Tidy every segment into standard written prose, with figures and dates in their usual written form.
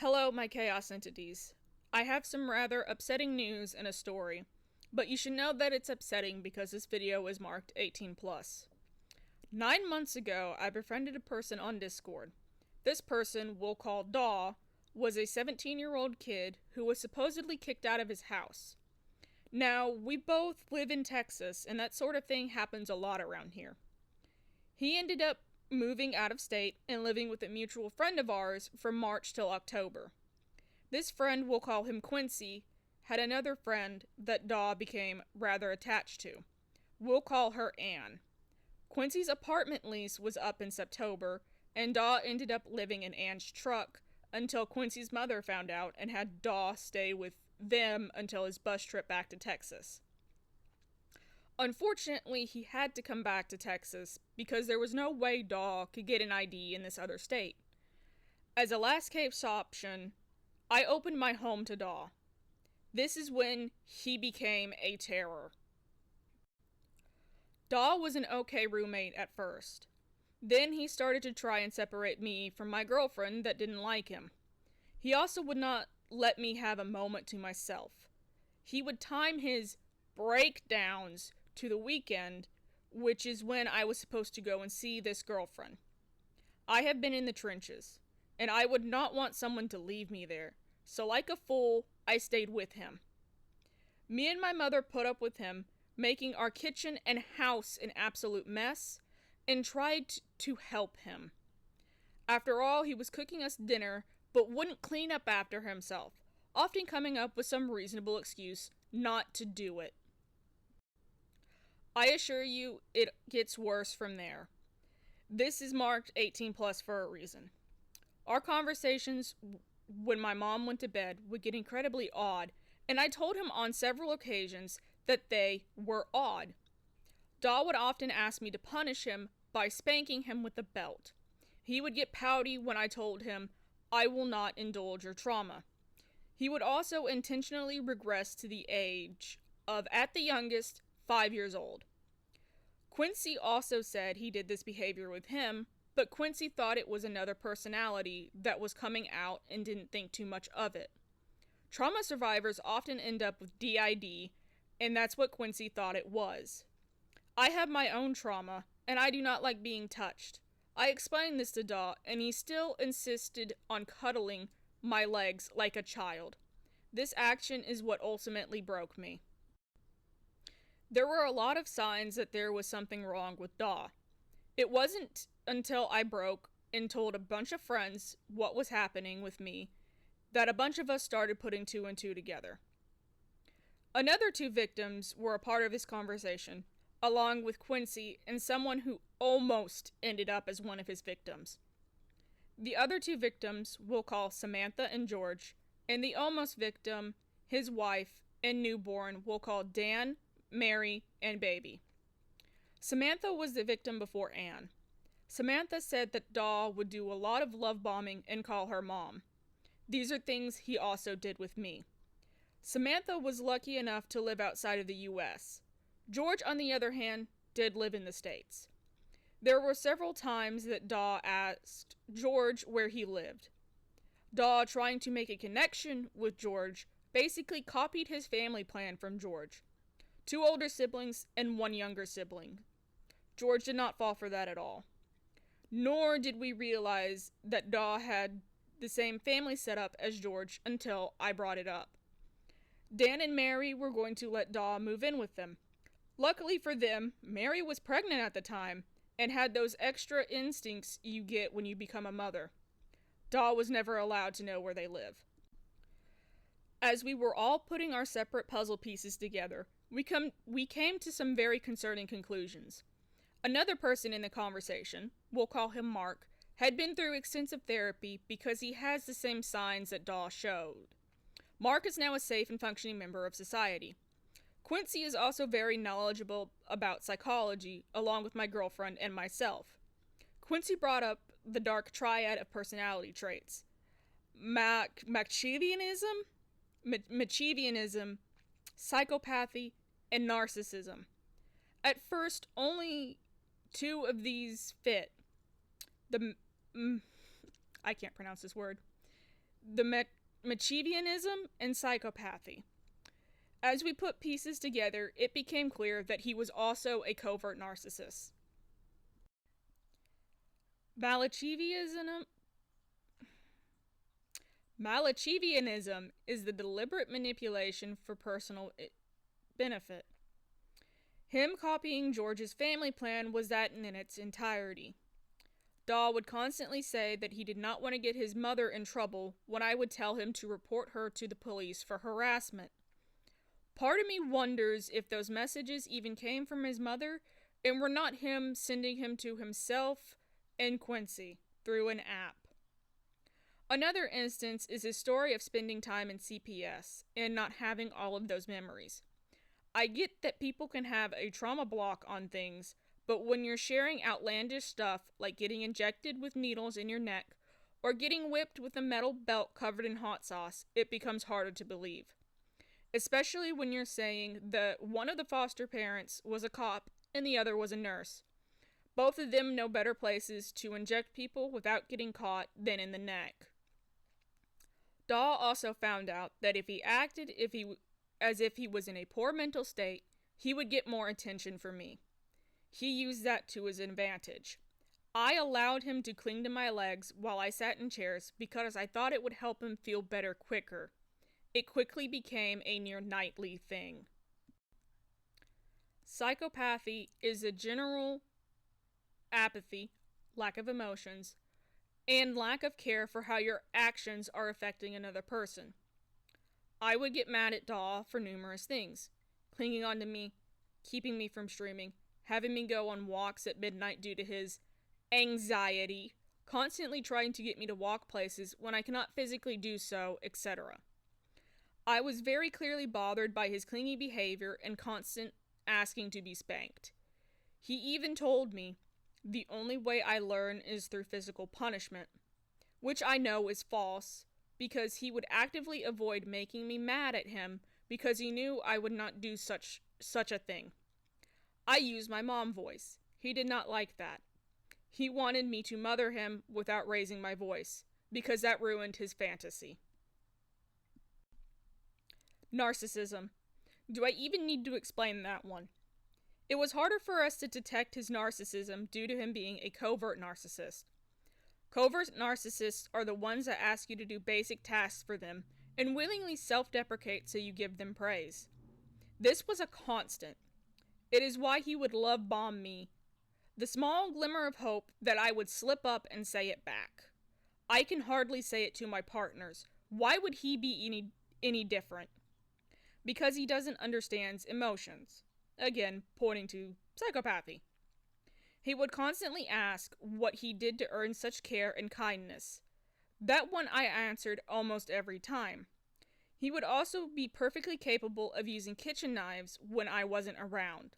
Hello, my chaos entities. I have some rather upsetting news and a story, but you should know that it's upsetting because this video is marked 18 plus. 9 months ago, I befriended a person on Discord. This person, we'll call Daw, was a 17-year-old kid who was supposedly kicked out of his house. Now, we both live in Texas, and that sort of thing happens a lot around here. He ended up moving out of state and living with a mutual friend of ours from March till October. This friend, we'll call him Quincy, had another friend that Daw became rather attached to. We'll call her Anne. Quincy's apartment lease was up in September, and Daw ended up living in Anne's truck until Quincy's mother found out and had Daw stay with them until his bus trip back to Texas. Unfortunately, he had to come back to Texas because there was no way Daw could get an ID in this other state. As a last case option, I opened my home to Daw. This is when he became a terror. Daw was an okay roommate at first. Then he started to try and separate me from my girlfriend that didn't like him. He also would not let me have a moment to myself. He would time his breakdowns to the weekend, which is when I was supposed to go and see this girlfriend. I have been in the trenches, and I would not want someone to leave me there, so like a fool, I stayed with him. Me and my mother put up with him, making our kitchen and house an absolute mess, and tried to help him. After all, he was cooking us dinner, but wouldn't clean up after himself, often coming up with some reasonable excuse not to do it. I assure you, it gets worse from there. This is marked 18 plus for a reason. Our conversations when my mom went to bed would get incredibly odd, and I told him on several occasions that they were odd. Daw would often ask me to punish him by spanking him with a belt. He would get pouty when I told him, "I will not indulge your trauma." He would also intentionally regress to the age of, at the youngest, 5 years old. Quincy also said he did this behavior with him, but Quincy thought it was another personality that was coming out and didn't think too much of it. Trauma survivors often end up with DID, and that's what Quincy thought it was. I have my own trauma, and I do not like being touched. I explained this to Daw, and he still insisted on cuddling my legs like a child. This action is what ultimately broke me. There were a lot of signs that there was something wrong with Daw. It wasn't until I broke and told a bunch of friends what was happening with me that a bunch of us started putting two and two together. Another two victims were a part of this conversation, along with Quincy and someone who almost ended up as one of his victims. The other two victims we'll call Samantha and George, and the almost victim, his wife, and newborn we'll call Dan, Mary, and Baby. Samantha was the victim before Anne. Samantha said that Daw would do a lot of love bombing and call her mom. These are things he also did with me. Samantha was lucky enough to live outside of the US. George, on the other hand, did live in the States. There were several times that Daw asked George where he lived. Daw, trying to make a connection with George, basically copied his family plan from George. 2 older siblings and 1 younger sibling. George did not fall for that at all. Nor did we realize that Daw had the same family setup as George until I brought it up. Dan and Mary were going to let Daw move in with them. Luckily for them, Mary was pregnant at the time and had those extra instincts you get when you become a mother. Daw was never allowed to know where they live. As we were all putting our separate puzzle pieces together, we came to some very concerning conclusions. Another person in the conversation, we'll call him Mark, had been through extensive therapy because he has the same signs that Daw showed. Mark is now a safe and functioning member of society. Quincy is also very knowledgeable about psychology, along with my girlfriend and myself. Quincy brought up the dark triad of personality traits. Machiavellianism, psychopathy, and narcissism. At first, only 2 of these fit. I can't pronounce this word. the Machiavellianism and psychopathy. As we put pieces together, it became clear that he was also a covert narcissist. Malachianism Malachianism is the deliberate manipulation for personal benefit. Him copying George's family plan was that in its entirety. Daw would constantly say that he did not want to get his mother in trouble when I would tell him to report her to the police for harassment. Part of me wonders if those messages even came from his mother and were not him sending him to himself and Quincy through an app. Another instance is his story of spending time in CPS and not having all of those memories. I get that people can have a trauma block on things, but when you're sharing outlandish stuff like getting injected with needles in your neck or getting whipped with a metal belt covered in hot sauce, it becomes harder to believe. Especially when you're saying that one of the foster parents was a cop and the other was a nurse. Both of them know better places to inject people without getting caught than in the neck. Daw also found out that if he acted as if he was in a poor mental state, he would get more attention from me. He used that to his advantage. I allowed him to cling to my legs while I sat in chairs because I thought it would help him feel better quicker. It quickly became a near nightly thing. Psychopathy is a general apathy, lack of emotions, and lack of care for how your actions are affecting another person. I would get mad at Daw for numerous things. Clinging onto me, keeping me from streaming, having me go on walks at midnight due to his anxiety, constantly trying to get me to walk places when I cannot physically do so, etc. I was very clearly bothered by his clingy behavior and constant asking to be spanked. He even told me, the only way I learn is through physical punishment, which I know is false, because he would actively avoid making me mad at him because he knew I would not do such a thing. I used my mom voice. He did not like that. He wanted me to mother him without raising my voice, because that ruined his fantasy. Narcissism. Do I even need to explain that one? It was harder for us to detect his narcissism due to him being a covert narcissist. Covert narcissists are the ones that ask you to do basic tasks for them and willingly self-deprecate so you give them praise. This was a constant. It is why he would love bomb me. The small glimmer of hope that I would slip up and say it back. I can hardly say it to my partners. Why would he be any different? Because he doesn't understand emotions. Again, pointing to psychopathy. He would constantly ask what he did to earn such care and kindness. That one I answered almost every time. He would also be perfectly capable of using kitchen knives when I wasn't around.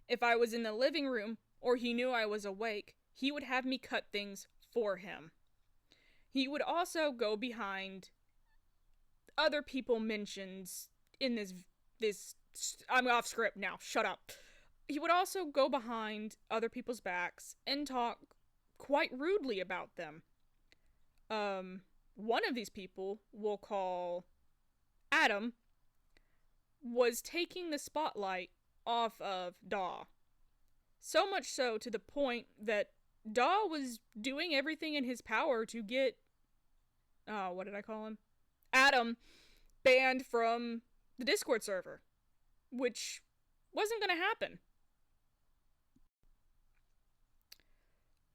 If I was in the living room or he knew I was awake, he would have me cut things for him. He would also go behind other people mentions in this I'm off script now, shut up. He would also go behind other people's backs and talk quite rudely about them. One of these people, we'll call Adam, was taking the spotlight off of Daw. So much so to the point that Daw was doing everything in his power to get, what did I call him? Adam banned from the Discord server, which wasn't going to happen.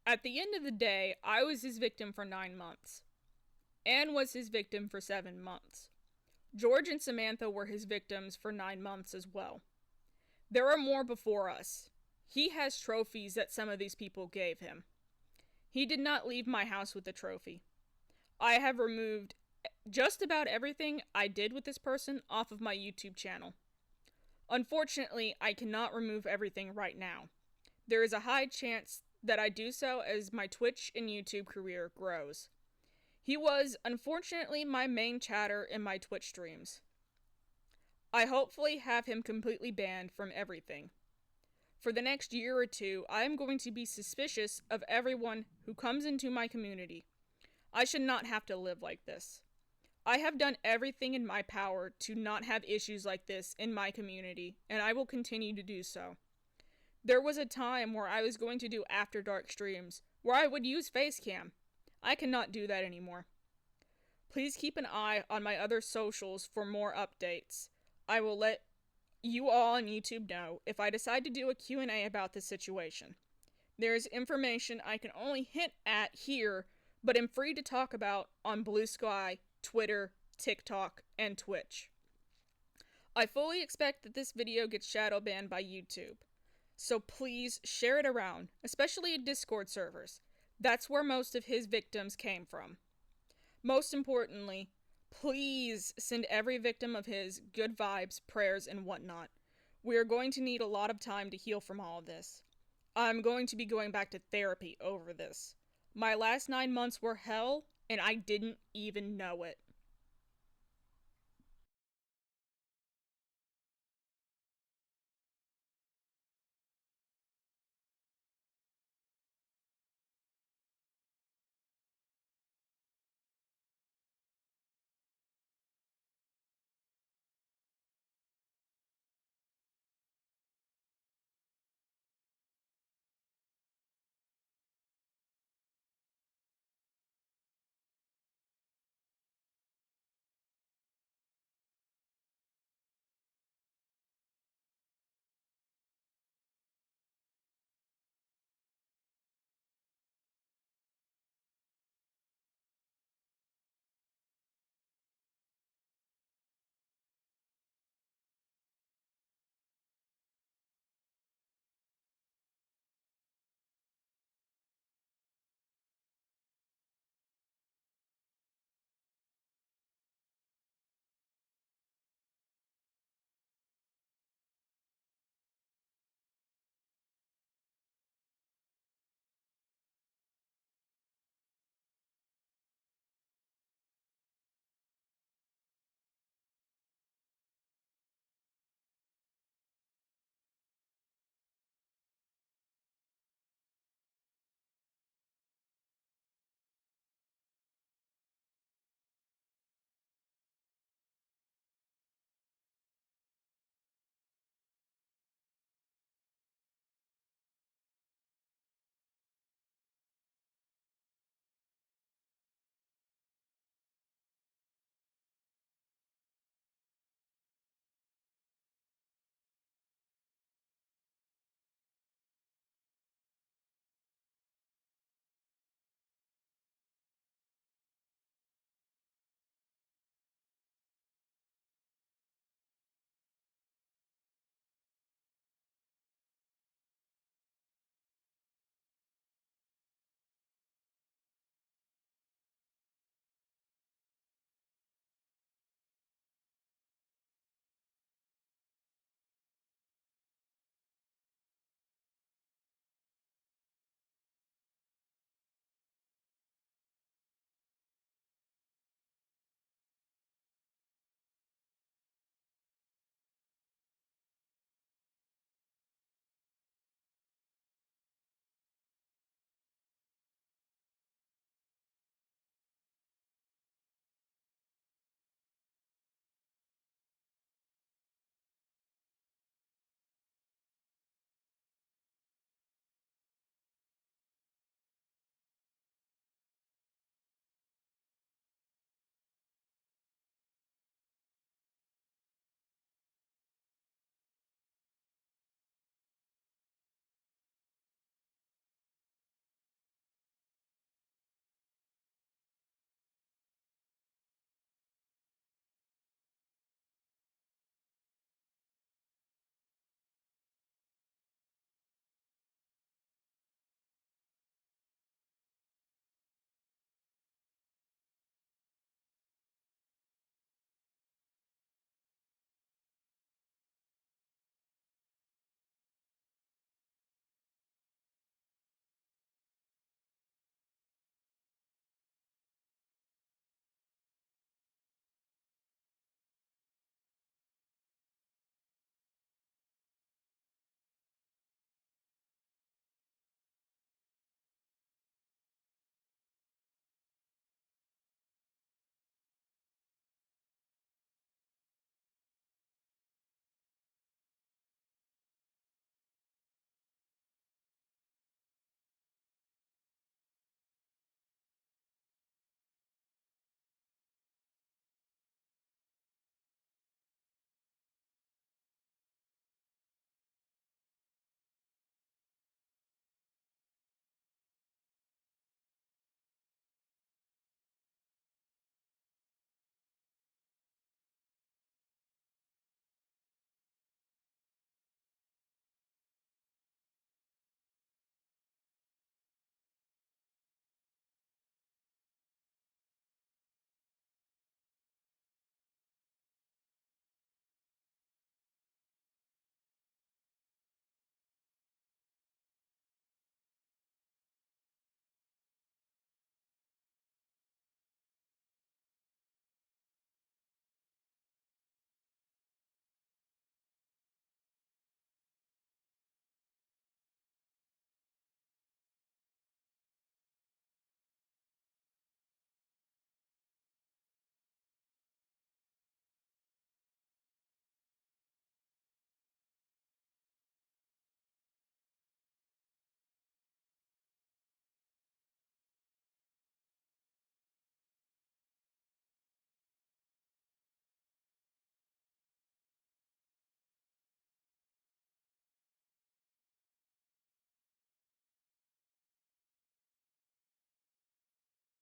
At the end of the day, I was his victim for 9 months. Anne was his victim for 7 months. George and Samantha were his victims for 9 months as well. There are more before us. He has trophies that some of these people gave him. He did not leave my house with a trophy. I have removed just about everything I did with this person off of my YouTube channel. Unfortunately, I cannot remove everything right now. There is a high chance that I do so as my Twitch and YouTube career grows. He was, unfortunately, my main chatter in my Twitch streams. I hopefully have him completely banned from everything. For the next year or two, I am going to be suspicious of everyone who comes into my community. I should not have to live like this. I have done everything in my power to not have issues like this in my community, and I will continue to do so. There was a time where I was going to do after dark streams, where I would use Facecam. I cannot do that anymore. Please keep an eye on my other socials for more updates. I will let you all on YouTube know if I decide to do a Q&A about this situation. There is information I can only hint at here, but am free to talk about on Blue Sky, Twitter, TikTok, and Twitch. I fully expect that this video gets shadow banned by YouTube, so please share it around, especially in Discord servers. That's where most of his victims came from. Most importantly, please send every victim of his good vibes, prayers, and whatnot. We are going to need a lot of time to heal from all of this. I'm going to be going back to therapy over this. My last 9 months were hell, and I didn't even know it.